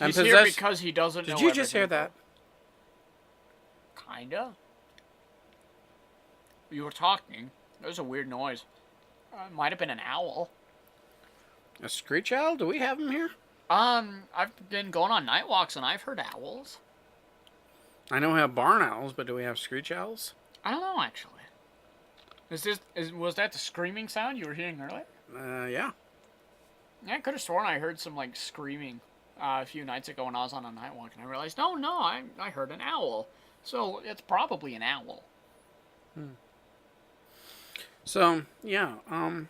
Speaker 2: He's here because he doesn't know
Speaker 1: everything. Did you just hear that?
Speaker 2: Kinda. You were talking. There was a weird noise. It might have been an owl.
Speaker 1: A screech owl? Do we have them here?
Speaker 2: I've been going on night walks and I've heard owls.
Speaker 1: I know we have barn owls, but do we have screech owls?
Speaker 2: I don't know, actually. Was that the screaming sound you were hearing earlier?
Speaker 1: Yeah.
Speaker 2: Yeah, I could have sworn I heard some, screaming a few nights ago when I was on a night walk, and I realized, oh, no, I heard an owl. So, it's probably an owl.
Speaker 1: So, yeah,
Speaker 2: Well,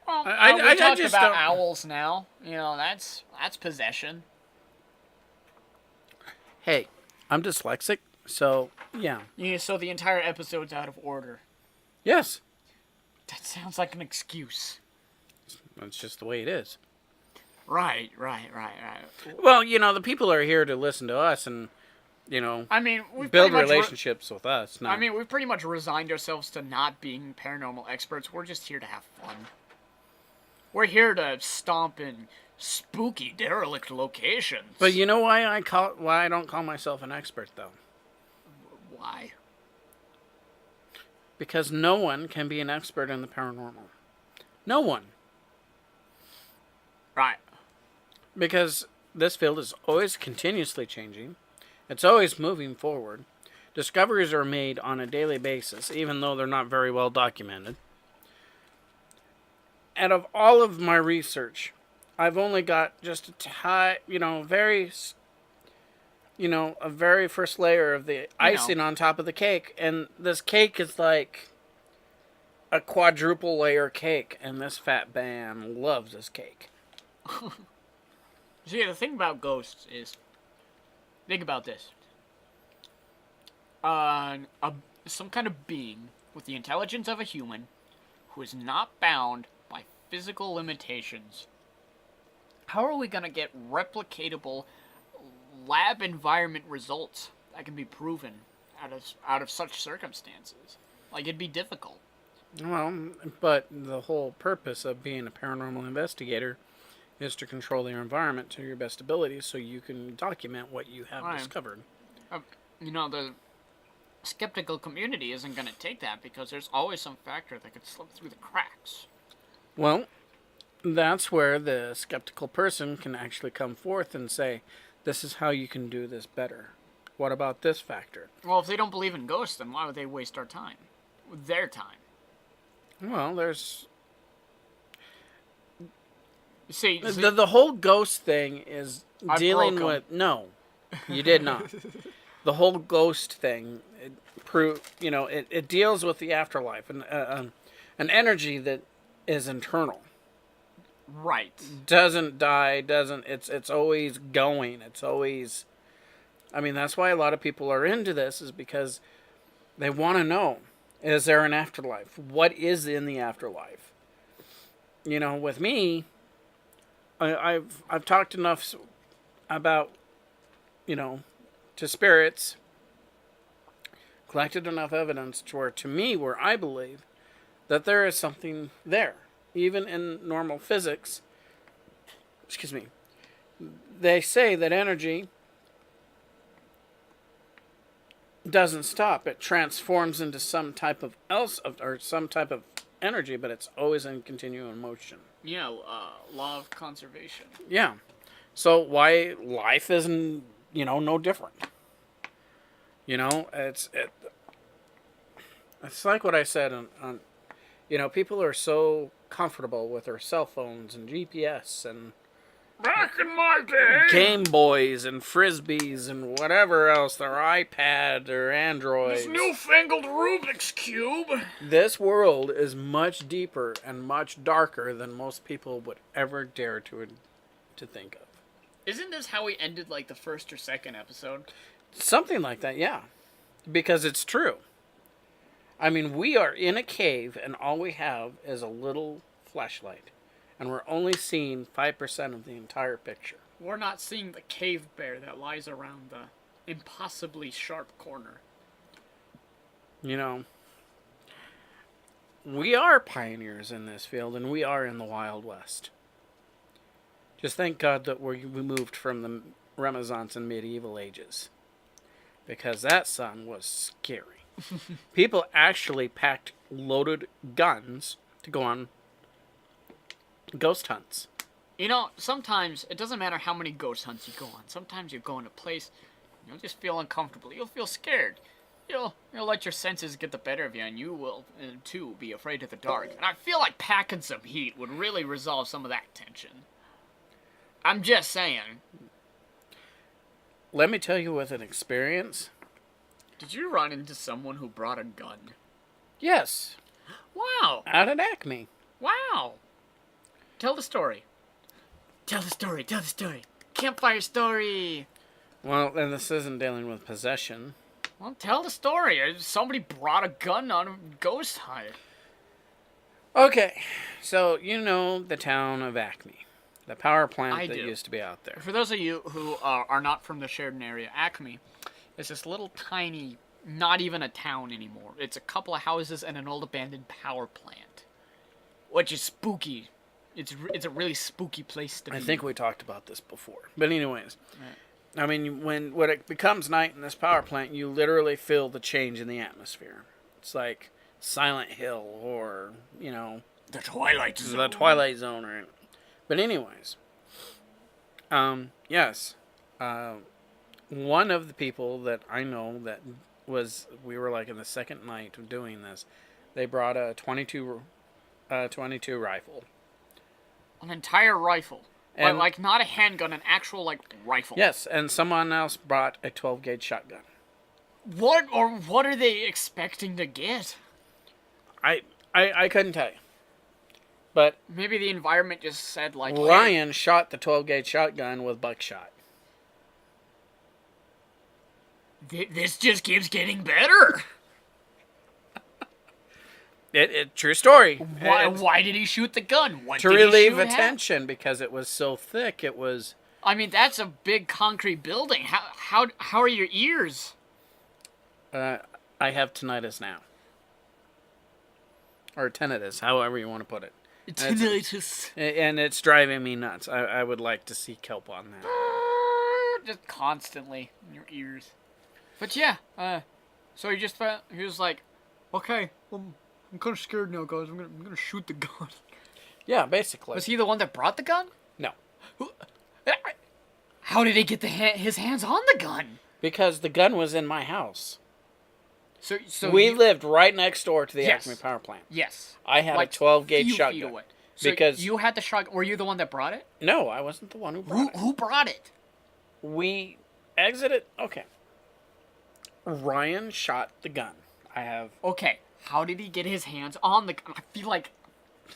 Speaker 1: I
Speaker 2: we talked
Speaker 1: just
Speaker 2: about
Speaker 1: don't...
Speaker 2: owls now. That's possession.
Speaker 1: Hey, I'm dyslexic, so yeah.
Speaker 2: Yeah, so the entire episode's out of order.
Speaker 1: Yes,
Speaker 2: That sounds like an excuse.
Speaker 1: that's just the way it is.
Speaker 2: Right.
Speaker 1: Well, the people are here to listen to us and, you know,
Speaker 2: I mean, we've
Speaker 1: build
Speaker 2: pretty much
Speaker 1: relationships with us.
Speaker 2: I mean, we've pretty much resigned ourselves to not being paranormal experts. We're just here to have fun. We're here to stomp in spooky, derelict locations.
Speaker 1: But you know why I don't call myself an expert though?
Speaker 2: Why?
Speaker 1: Because no one can be an expert in the paranormal. No one.
Speaker 2: Right.
Speaker 1: Because this field is always continuously changing. It's always moving forward. Discoveries are made on a daily basis, even though they're not very well documented. Out of all of my research, I've only got just a very first layer of the icing on top of the cake. And this cake is like a quadruple layer cake. And this fat man loves this cake.
Speaker 2: See, the thing about ghosts is, think about this. Some kind of being with the intelligence of a human who is not bound by physical limitations. How are we going to get replicatable lab environment results that can be proven out of such circumstances? Like, it'd be difficult.
Speaker 1: Well, but the whole purpose of being a paranormal investigator is to control your environment to your best ability so you can document what you have discovered.
Speaker 2: The skeptical community isn't going to take that because there's always some factor that could slip through the cracks.
Speaker 1: Well, that's where the skeptical person can actually come forth and say, this is how you can do this better. What about this factor?
Speaker 2: Well, if they don't believe in ghosts, then why would they waste our time? Their time.
Speaker 1: Well, there's...
Speaker 2: See,
Speaker 1: the whole ghost thing is dealing with... No, you did not. The whole ghost thing, it deals with the afterlife and an energy that is internal.
Speaker 2: Right.
Speaker 1: Doesn't die, it's always going. It's always... I mean, that's why a lot of people are into this, is because they want to know, is there an afterlife? What is in the afterlife? With me, I've talked enough about, to spirits, collected enough evidence where I believe that there is something there. Even in normal physics, they say that energy doesn't stop. It transforms into some type of energy, but it's always in continual motion.
Speaker 2: Yeah, law of conservation.
Speaker 1: Yeah. So why life isn't, no different? It's like what I said on people are so comfortable with their cell phones and GPS and
Speaker 2: back in my day,
Speaker 1: Game Boys and Frisbees and whatever else, their iPad or Androids.
Speaker 2: This newfangled Rubik's Cube.
Speaker 1: This world is much deeper and much darker than most people would ever dare to think of.
Speaker 2: Isn't this how we ended like the first or second episode?
Speaker 1: Something like that, yeah. Because it's true. I mean, we are in a cave and all we have is a little flashlight. And we're only seeing 5% of the entire picture.
Speaker 2: We're not seeing the cave bear that lies around the impossibly sharp corner.
Speaker 1: We are pioneers in this field and we are in the Wild West. Just thank God that we moved from the Renaissance and medieval ages. Because that son was scary. People actually packed loaded guns to go on ghost hunts.
Speaker 2: Sometimes it doesn't matter how many ghost hunts you go on. Sometimes you go in a place, you'll just feel uncomfortable. You'll feel scared. You'll let your senses get the better of you, and you will, too, be afraid of the dark. And I feel like packing some heat would really resolve some of that tension. I'm just saying.
Speaker 1: Let me tell you with an experience.
Speaker 2: Did you run into someone who brought a gun?
Speaker 1: Yes.
Speaker 2: Wow.
Speaker 1: Out at Acme.
Speaker 2: Wow. Tell the story. Tell the story. Campfire story.
Speaker 1: Well, and this isn't dealing with possession.
Speaker 2: Well, tell the story. Somebody brought a gun on a ghost hunt.
Speaker 1: Okay, so you know the town of Acme, the power plant
Speaker 2: I
Speaker 1: that
Speaker 2: do.
Speaker 1: used to be out there.
Speaker 2: For those of you who are not from the Sheridan area, Acme is this little tiny, not even a town anymore. It's a couple of houses and an old abandoned power plant, which is spooky. It's a really spooky place to be.
Speaker 1: I think we talked about this before. But anyways,
Speaker 2: Right.
Speaker 1: I mean, when it becomes night in this power plant, you literally feel the change in the atmosphere. It's like Silent Hill or,
Speaker 2: The Twilight Zone.
Speaker 1: the Twilight Zone. Or, but anyways, yes. One of the people that I know that we were like in the second night of doing this, they brought a 22 rifle.
Speaker 2: An entire rifle.
Speaker 1: And-
Speaker 2: Like not a handgun, an actual rifle.
Speaker 1: Yes, and someone else brought a 12 gauge shotgun.
Speaker 2: What are they expecting to get?
Speaker 1: I couldn't tell you. But
Speaker 2: Maybe the environment just said
Speaker 1: Ryan shot the 12 gauge shotgun with buckshot.
Speaker 2: This just keeps getting better.
Speaker 1: True story.
Speaker 2: Why did he shoot the gun? What
Speaker 1: To
Speaker 2: did he
Speaker 1: relieve
Speaker 2: shoot at?
Speaker 1: attention because it was so thick. It was.
Speaker 2: I mean, that's a big concrete building. How are your ears?
Speaker 1: I have tinnitus now. Or tinnitus, however you want to put it.
Speaker 2: Tinnitus.
Speaker 1: And it's driving me nuts. I would like to seek help on that.
Speaker 2: Just constantly in your ears. But yeah, so he was like, okay, I'm kind of scared now, guys. I'm gonna shoot the gun.
Speaker 1: Yeah, basically.
Speaker 2: Was he the one that brought the gun?
Speaker 1: No.
Speaker 2: How did he get his hands on the gun?
Speaker 1: Because the gun was in my house.
Speaker 2: So
Speaker 1: we lived right next door to the
Speaker 2: Yes.
Speaker 1: Acme power plant.
Speaker 2: Yes.
Speaker 1: I had a 12 gauge
Speaker 2: few feet
Speaker 1: shotgun.
Speaker 2: away. So
Speaker 1: Because
Speaker 2: you had the shotgun. Were you the one that brought it?
Speaker 1: no, I wasn't the one who brought it.
Speaker 2: Who brought it?
Speaker 1: We exited. Okay. Ryan shot the gun. I have.
Speaker 2: Okay. How did he get his hands on the gun? I feel like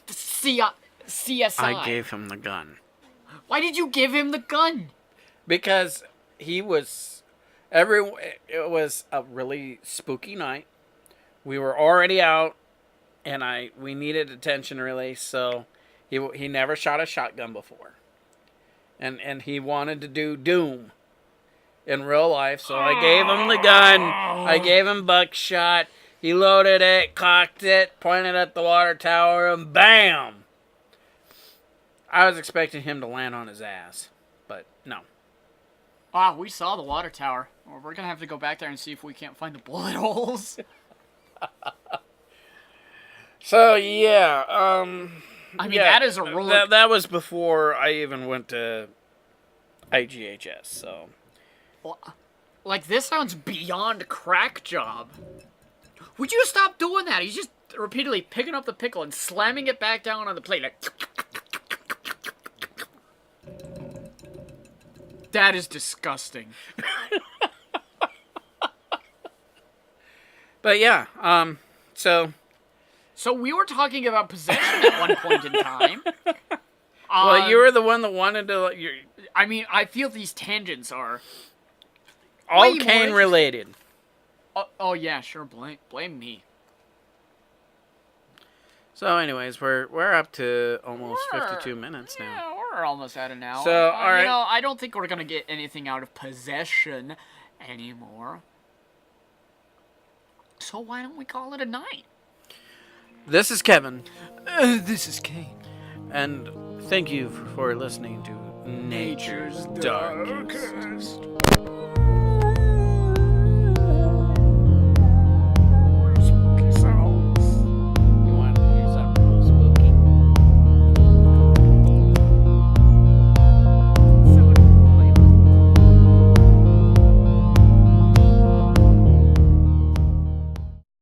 Speaker 2: CSI.
Speaker 1: I gave him the gun
Speaker 2: Why did you give him the gun?
Speaker 1: because he was. It was a really spooky night. We were already out, and we needed attention really. So he never shot a shotgun before, and he wanted to do Doom in real life. So I gave him the gun. I gave him buckshot. He loaded it, cocked it, pointed at the water tower, and bam! I was expecting him to land on his ass, but no.
Speaker 2: Wow, we saw the water tower. Well, we're gonna have to go back there and see if we can't find the bullet holes.
Speaker 1: So yeah,
Speaker 2: I mean,
Speaker 1: yeah,
Speaker 2: that is a roller.
Speaker 1: that was before I even went to IGHS. So
Speaker 2: Like, this sounds beyond crack job. Would you stop doing that? He's just repeatedly picking up the pickle and slamming it back down on the plate. Like, that is disgusting.
Speaker 1: but yeah, so
Speaker 2: So we were talking about possession at one point in time.
Speaker 1: well, you were the one that wanted to.
Speaker 2: I mean, I feel these tangents are
Speaker 1: All
Speaker 2: way more
Speaker 1: Kain
Speaker 2: interesting.
Speaker 1: related.
Speaker 2: Oh yeah, sure. Blame me.
Speaker 1: So, anyways, we're up to almost 52 minutes now.
Speaker 2: Yeah, we're almost at an hour.
Speaker 1: So, all right.
Speaker 2: I don't think we're gonna get anything out of possession anymore. So why don't we call it a night?
Speaker 1: This is Kevin,
Speaker 2: This is Kain.
Speaker 1: and thank you for listening to Nature's Darkest.